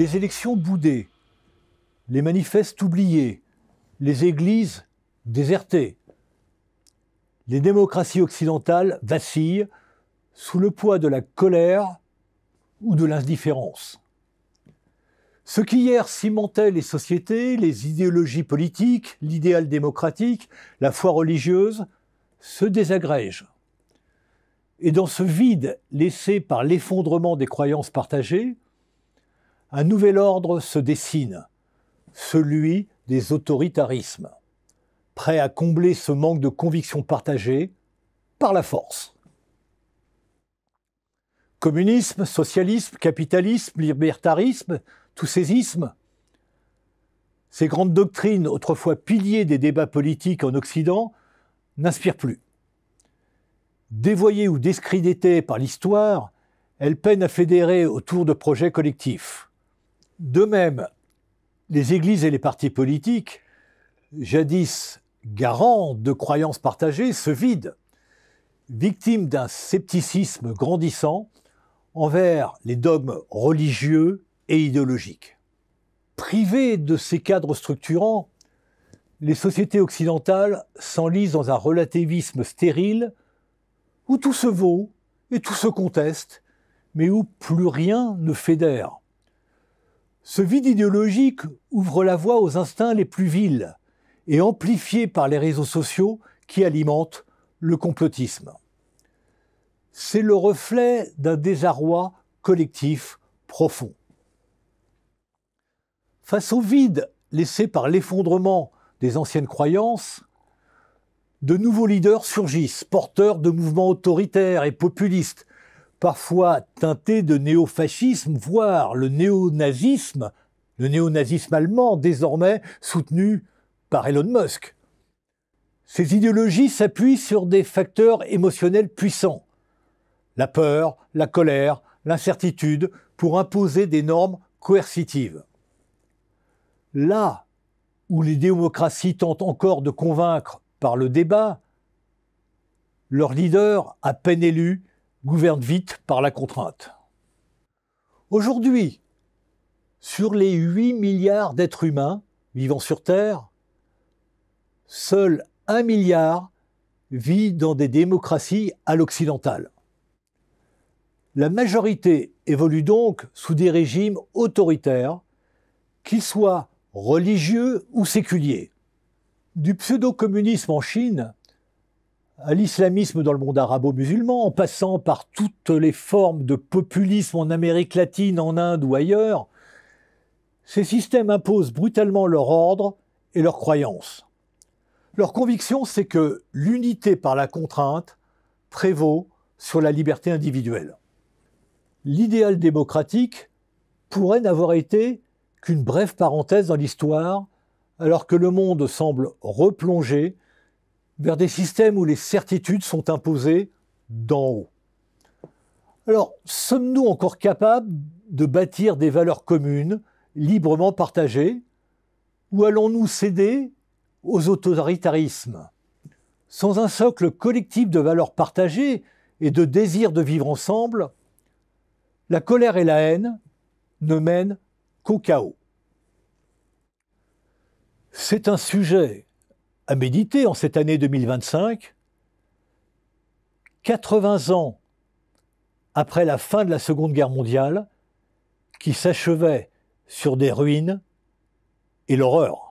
Les élections boudées, les manifestes oubliés, les églises désertées. Les démocraties occidentales vacillent sous le poids de la colère ou de l'indifférence. Ce qui hier cimentait les sociétés, les idéologies politiques, l'idéal démocratique, la foi religieuse, se désagrège. Et dans ce vide laissé par l'effondrement des croyances partagées, un nouvel ordre se dessine, celui des autoritarismes, prêt à combler ce manque de conviction partagée par la force. Communisme, socialisme, capitalisme, libertarisme, tous ces ismes, ces grandes doctrines autrefois piliers des débats politiques en Occident, n'inspirent plus. Dévoyées ou discréditées par l'histoire, elles peinent à fédérer autour de projets collectifs. De même, les églises et les partis politiques, jadis garants de croyances partagées, se vident, victimes d'un scepticisme grandissant envers les dogmes religieux et idéologiques. Privées de ces cadres structurants, les sociétés occidentales s'enlisent dans un relativisme stérile où tout se vaut et tout se conteste, mais où plus rien ne fédère. Ce vide idéologique ouvre la voie aux instincts les plus vils et amplifiés par les réseaux sociaux qui alimentent le complotisme. C'est le reflet d'un désarroi collectif profond. Face au vide laissé par l'effondrement des anciennes croyances, de nouveaux leaders surgissent, porteurs de mouvements autoritaires et populistes, parfois teintés de néofascisme, voire le néonazisme allemand, désormais soutenu par Elon Musk. Ces idéologies s'appuient sur des facteurs émotionnels puissants, la peur, la colère, l'incertitude, pour imposer des normes coercitives. Là où les démocraties tentent encore de convaincre par le débat, leurs leaders, à peine élus, gouvernent vite par la contrainte. Aujourd'hui, sur les 8 milliards d'êtres humains vivant sur Terre, seul 1 milliard vit dans des démocraties à l'occidentale. La majorité évolue donc sous des régimes autoritaires, qu'ils soient religieux ou séculiers. Du pseudo-communisme en Chine à l'islamisme dans le monde arabo-musulman, en passant par toutes les formes de populisme en Amérique latine, en Inde ou ailleurs, ces systèmes imposent brutalement leur ordre et leurs croyances. Leur conviction, c'est que l'unité par la contrainte prévaut sur la liberté individuelle. L'idéal démocratique pourrait n'avoir été qu'une brève parenthèse dans l'histoire, alors que le monde semble replonger vers des systèmes où les certitudes sont imposées d'en haut. Alors, sommes-nous encore capables de bâtir des valeurs communes, librement partagées, ou allons-nous céder aux autoritarismes? Sans un socle collectif de valeurs partagées et de désir de vivre ensemble, la colère et la haine ne mènent qu'au chaos. C'est un sujet à méditer en cette année 2025, 80 ans après la fin de la Seconde Guerre mondiale, qui s'achevait sur des ruines et l'horreur.